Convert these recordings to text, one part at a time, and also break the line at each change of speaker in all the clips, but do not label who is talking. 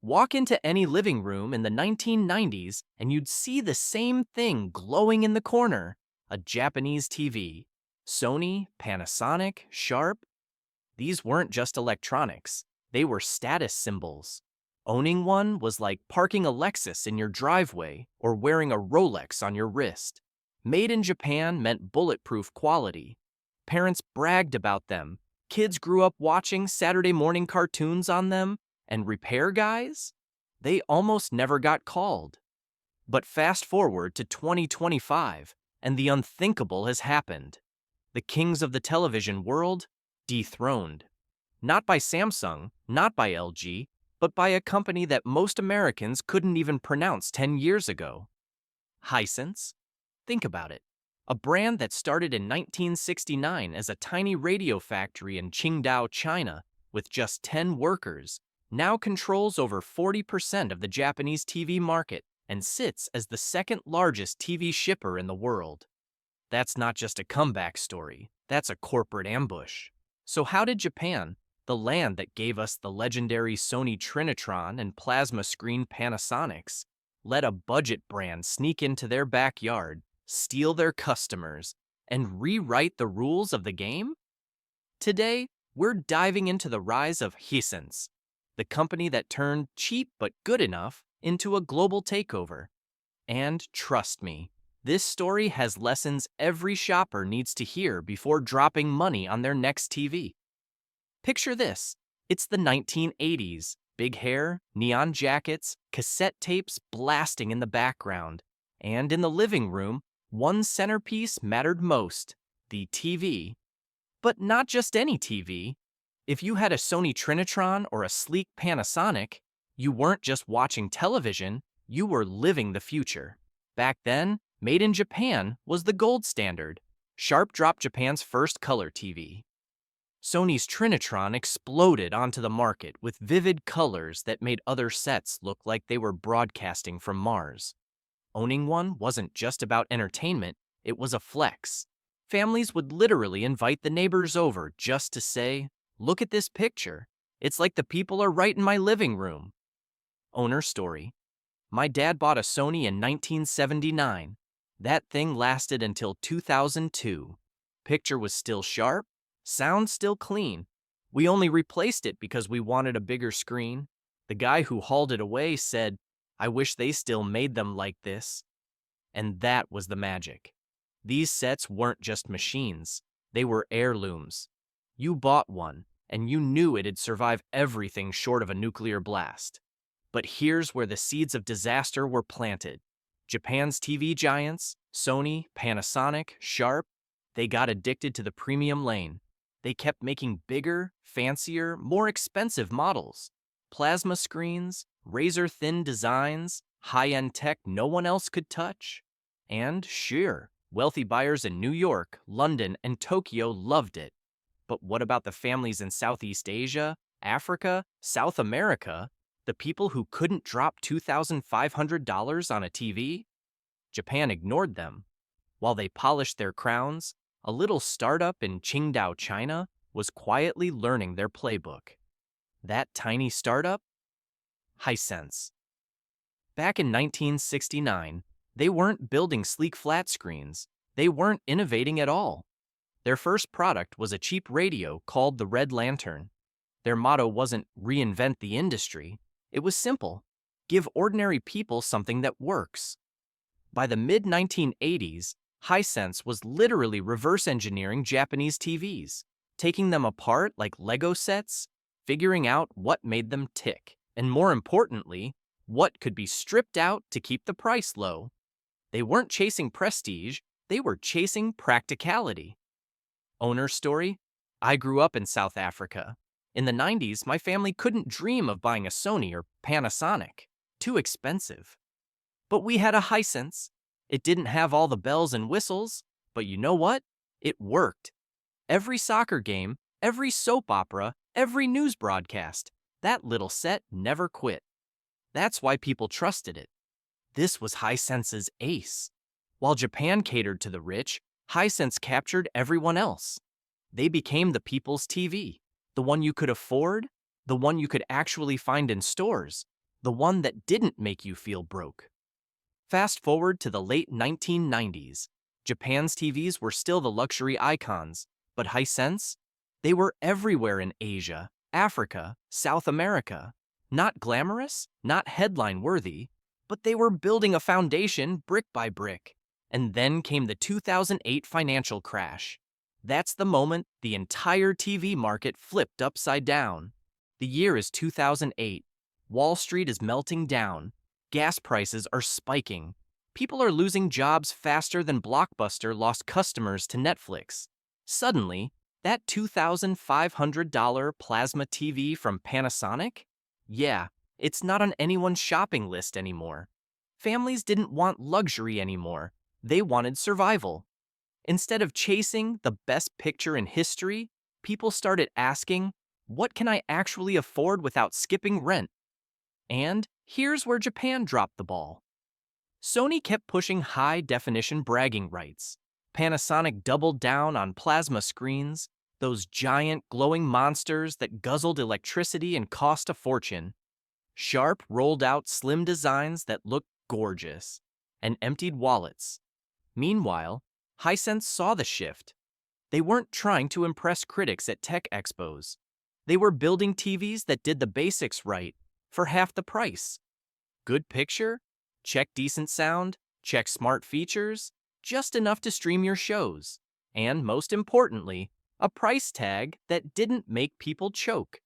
Walk into any living room in the 1990s and you'd see the same thing glowing in the corner, a Japanese TV. Sony, Panasonic, Sharp, these weren't just electronics, they were status symbols. Owning one was like parking a Lexus in your driveway or wearing a Rolex on your wrist. Made in Japan meant bulletproof quality. Parents bragged about them. Kids grew up watching Saturday morning cartoons on them, and repair guys? They almost never got called. But fast forward to 2025, and the unthinkable has happened. The kings of the television world dethroned. Not by Samsung, not by LG, but by a company that most Americans couldn't even pronounce 10 years ago. Hisense? Think about it. A brand that started in 1969 as a tiny radio factory in Qingdao, China, with just 10 workers, now controls over 40% of the Japanese TV market and sits as the second largest TV shipper in the world. That's not just a comeback story, that's a corporate ambush. So how did Japan, the land that gave us the legendary Sony Trinitron and plasma screen Panasonics, let a budget brand sneak into their backyard, steal their customers, and rewrite the rules of the game? Today, we're diving into the rise of Hisense, the company that turned cheap but good enough into a global takeover. And trust me, this story has lessons every shopper needs to hear before dropping money on their next TV. Picture this. It's the 1980s. Big hair, neon jackets, cassette tapes blasting in the background. And in the living room, one centerpiece mattered most, the TV. But not just any TV. If you had a Sony Trinitron or a sleek Panasonic, you weren't just watching television, you were living the future. Back then, made in Japan was the gold standard. Sharp dropped Japan's first color TV. Sony's Trinitron exploded onto the market with vivid colors that made other sets look like they were broadcasting from Mars. Owning one wasn't just about entertainment, it was a flex. Families would literally invite the neighbors over just to say, "Look at this picture. It's like the people are right in my living room." Owner story. My dad bought a Sony in 1979. That thing lasted until 2002. Picture was still sharp, sound still clean. We only replaced it because we wanted a bigger screen. The guy who hauled it away said, "I wish they still made them like this." And that was the magic. These sets weren't just machines, they were heirlooms. You bought one, and you knew it'd survive everything short of a nuclear blast. But here's where the seeds of disaster were planted. Japan's TV giants, Sony, Panasonic, Sharp, they got addicted to the premium lane. They kept making bigger, fancier, more expensive models. Plasma screens, razor-thin designs, high-end tech no one else could touch. And sure, wealthy buyers in New York, London, and Tokyo loved it. But what about the families in Southeast Asia, Africa, South America? The people who couldn't drop $2,500 on a TV? Japan ignored them. While they polished their crowns, a little startup in Qingdao, China, was quietly learning their playbook. That tiny startup? Hisense. Back in 1969, they weren't building sleek flat screens. They weren't innovating at all. Their first product was a cheap radio called the Red Lantern. Their motto wasn't reinvent the industry. It was simple: give ordinary people something that works. By the mid-1980s, Hisense was literally reverse engineering Japanese TVs, taking them apart like Lego sets, figuring out what made them tick, and more importantly, what could be stripped out to keep the price low. They weren't chasing prestige, they were chasing practicality. Owner story? I grew up in South Africa. In the 90s, my family couldn't dream of buying a Sony or Panasonic. Too expensive. But we had a Hisense. It didn't have all the bells and whistles, but you know what? It worked. Every soccer game, every soap opera, every news broadcast, that little set never quit. That's why people trusted it. This was Hisense's ace. While Japan catered to the rich, Hisense captured everyone else. They became the people's TV. The one you could afford, the one you could actually find in stores, the one that didn't make you feel broke. Fast forward to the late 1990s. Japan's TVs were still the luxury icons, but Hisense? They were everywhere in Asia, Africa, South America. Not glamorous, not headline-worthy, but they were building a foundation brick by brick. And then came the 2008 financial crash. That's the moment the entire TV market flipped upside down. The year is 2008. Wall Street is melting down. Gas prices are spiking. People are losing jobs faster than Blockbuster lost customers to Netflix. Suddenly, that $2,500 plasma TV from Panasonic? Yeah, it's not on anyone's shopping list anymore. Families didn't want luxury anymore. They wanted survival. Instead of chasing the best picture in history, people started asking, what can I actually afford without skipping rent? And here's where Japan dropped the ball. Sony kept pushing high-definition bragging rights. Panasonic doubled down on plasma screens, those giant glowing monsters that guzzled electricity and cost a fortune. Sharp rolled out slim designs that looked gorgeous and emptied wallets. Meanwhile, Hisense saw the shift. They weren't trying to impress critics at tech expos. They were building TVs that did the basics right for half the price. Good picture? Check decent sound? Check smart features? Just enough to stream your shows. And most importantly, a price tag that didn't make people choke.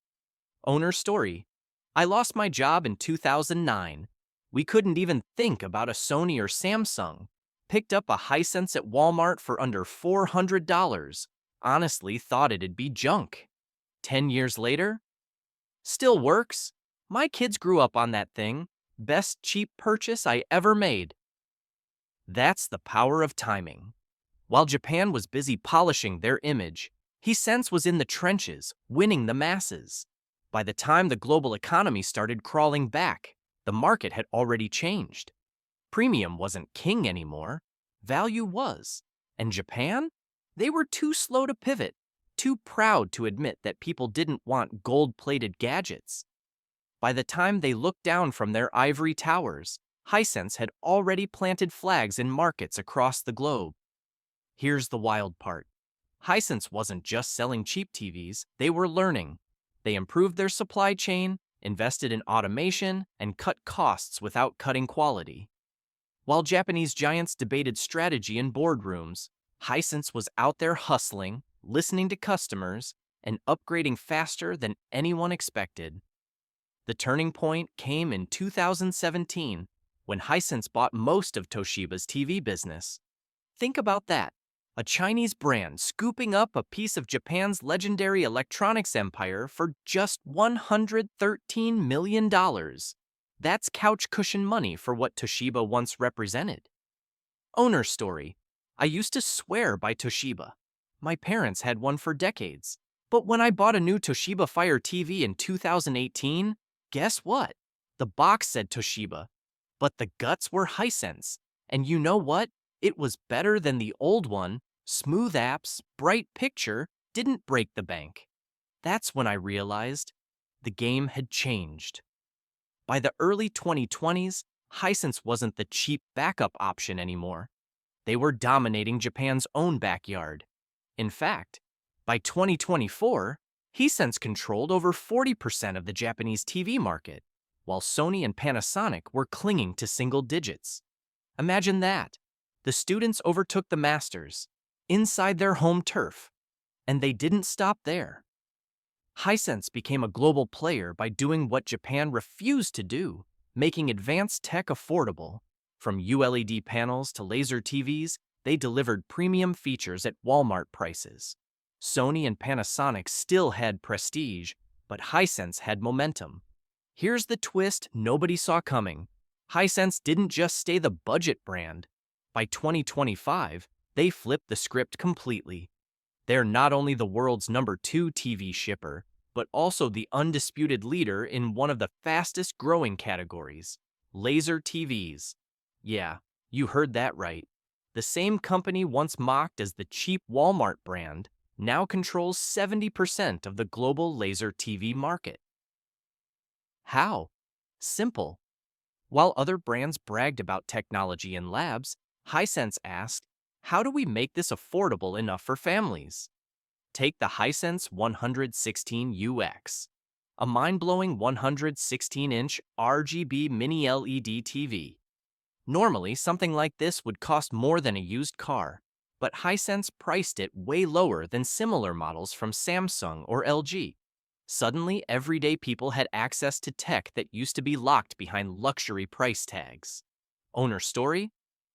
Owner story. I lost my job in 2009. We couldn't even think about a Sony or Samsung. Picked up a Hisense at Walmart for under $400. Honestly thought it'd be junk. 10 years later? Still works. My kids grew up on that thing. Best cheap purchase I ever made. That's the power of timing. While Japan was busy polishing their image, Hisense was in the trenches, winning the masses. By the time the global economy started crawling back, the market had already changed. Premium wasn't king anymore. Value was. And Japan? They were too slow to pivot, too proud to admit that people didn't want gold-plated gadgets. By the time they looked down from their ivory towers, Hisense had already planted flags in markets across the globe. Here's the wild part. Hisense wasn't just selling cheap TVs, they were learning. They improved their supply chain, invested in automation, and cut costs without cutting quality. While Japanese giants debated strategy in boardrooms, Hisense was out there hustling, listening to customers, and upgrading faster than anyone expected. The turning point came in 2017, when Hisense bought most of Toshiba's TV business. Think about that. A Chinese brand scooping up a piece of Japan's legendary electronics empire for just $113 million. That's couch cushion money for what Toshiba once represented. Owner story. I used to swear by Toshiba. My parents had one for decades. But when I bought a new Toshiba Fire TV in 2018, guess what? The box said Toshiba, but the guts were Hisense. And you know what? It was better than the old one. Smooth apps, bright picture, didn't break the bank. That's when I realized the game had changed. By the early 2020s, Hisense wasn't the cheap backup option anymore. They were dominating Japan's own backyard. In fact, by 2024, Hisense controlled over 40% of the Japanese TV market, while Sony and Panasonic were clinging to single digits. Imagine that. The students overtook the masters, inside their home turf, and they didn't stop there. Hisense became a global player by doing what Japan refused to do, making advanced tech affordable. From ULED panels to laser TVs, they delivered premium features at Walmart prices. Sony and Panasonic still had prestige, but Hisense had momentum. Here's the twist nobody saw coming. Hisense didn't just stay the budget brand. By 2025, they flipped the script completely. They're not only the world's #2 TV shipper, but also the undisputed leader in one of the fastest growing categories, laser TVs. Yeah, you heard that right. The same company once mocked as the cheap Walmart brand now controls 70% of the global laser TV market. How? Simple. While other brands bragged about technology in labs, Hisense asked, how do we make this affordable enough for families? Take the Hisense 116UX, a mind-blowing 116-inch RGB mini LED TV. Normally, something like this would cost more than a used car, but Hisense priced it way lower than similar models from Samsung or LG. Suddenly, everyday people had access to tech that used to be locked behind luxury price tags. Owner story?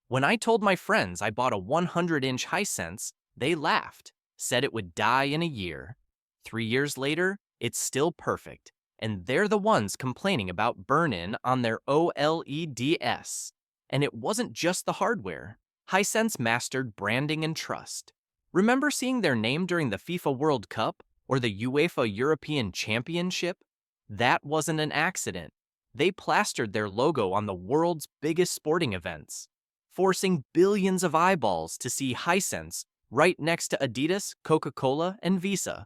When I told my friends I bought a 100-inch Hisense, they laughed, said it would die in a year. 3 years later, it's still perfect, and they're the ones complaining about burn-in on their OLEDs. And it wasn't just the hardware. Hisense mastered branding and trust. Remember seeing their name during the FIFA World Cup or the UEFA European Championship? That wasn't an accident. They plastered their logo on the world's biggest sporting events, forcing billions of eyeballs to see Hisense right next to Adidas, Coca-Cola, and Visa.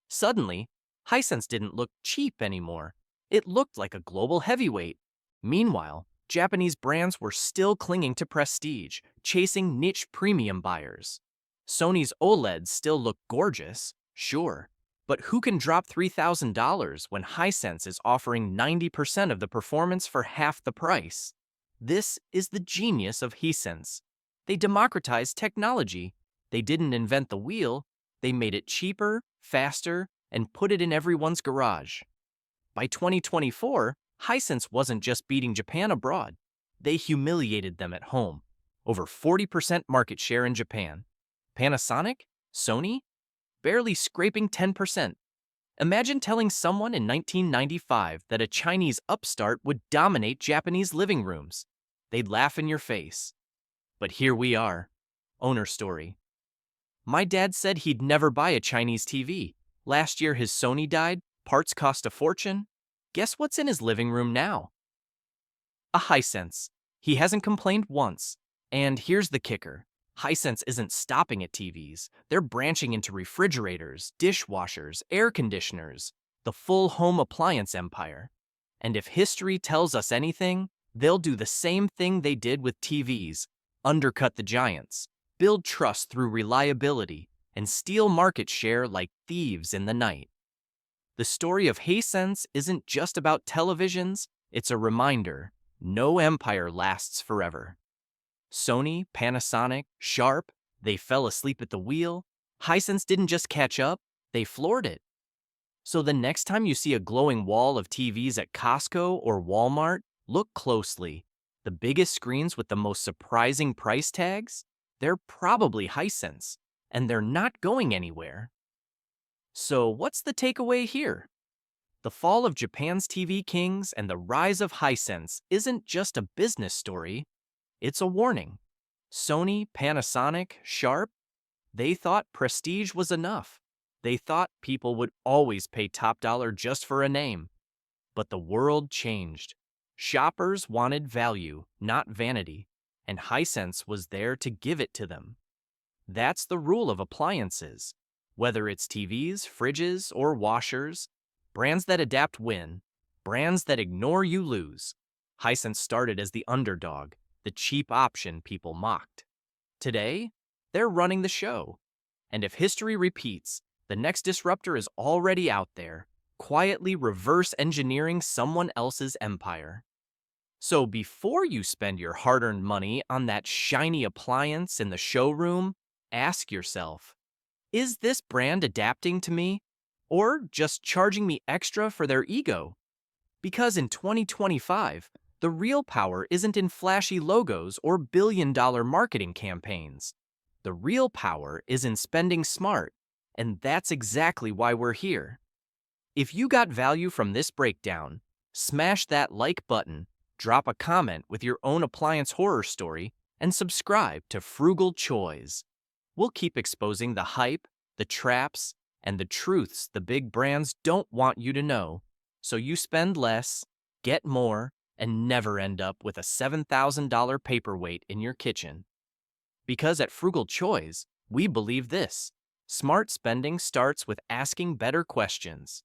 Suddenly, Hisense didn't look cheap anymore. It looked like a global heavyweight. Meanwhile, Japanese brands were still clinging to prestige, chasing niche premium buyers. Sony's OLEDs still look gorgeous, sure, but who can drop $3,000 when Hisense is offering 90% of the performance for half the price? This is the genius of Hisense. They democratized technology. They didn't invent the wheel. They made it cheaper, faster, and put it in everyone's garage. By 2024, Hisense wasn't just beating Japan abroad. They humiliated them at home. Over 40% market share in Japan. Panasonic? Sony? Barely scraping 10%. Imagine telling someone in 1995 that a Chinese upstart would dominate Japanese living rooms. They'd laugh in your face. But here we are. Owner story. My dad said he'd never buy a Chinese TV. Last year his Sony died, parts cost a fortune. Guess what's in his living room now? A Hisense. He hasn't complained once. And here's the kicker. Hisense isn't stopping at TVs. They're branching into refrigerators, dishwashers, air conditioners, the full home appliance empire. And if history tells us anything, they'll do the same thing they did with TVs, undercut the giants, build trust through reliability, and steal market share like thieves in the night. The story of Hisense isn't just about televisions, it's a reminder, no empire lasts forever. Sony, Panasonic, Sharp, they fell asleep at the wheel. Hisense didn't just catch up, they floored it. So the next time you see a glowing wall of TVs at Costco or Walmart, look closely. The biggest screens with the most surprising price tags? They're probably Hisense, and they're not going anywhere. So what's the takeaway here? The fall of Japan's TV kings and the rise of Hisense isn't just a business story, it's a warning. Sony, Panasonic, Sharp, they thought prestige was enough. They thought people would always pay top dollar just for a name. But the world changed. Shoppers wanted value, not vanity, and Hisense was there to give it to them. That's the rule of appliances. Whether it's TVs, fridges, or washers, brands that adapt win, brands that ignore you lose. Hisense started as the underdog, the cheap option people mocked. Today, they're running the show. And if history repeats, the next disruptor is already out there, quietly reverse engineering someone else's empire. So before you spend your hard-earned money on that shiny appliance in the showroom, ask yourself, is this brand adapting to me, or just charging me extra for their ego? Because in 2025, the real power isn't in flashy logos or billion-dollar marketing campaigns. The real power is in spending smart, and that's exactly why we're here. If you got value from this breakdown, smash that like button, drop a comment with your own appliance horror story, and subscribe to Frugal CHOISE. We'll keep exposing the hype, the traps, and the truths the big brands don't want you to know, so you spend less, get more, and never end up with a $7,000 paperweight in your kitchen. Because at Frugal CHOISE, we believe this: smart spending starts with asking better questions.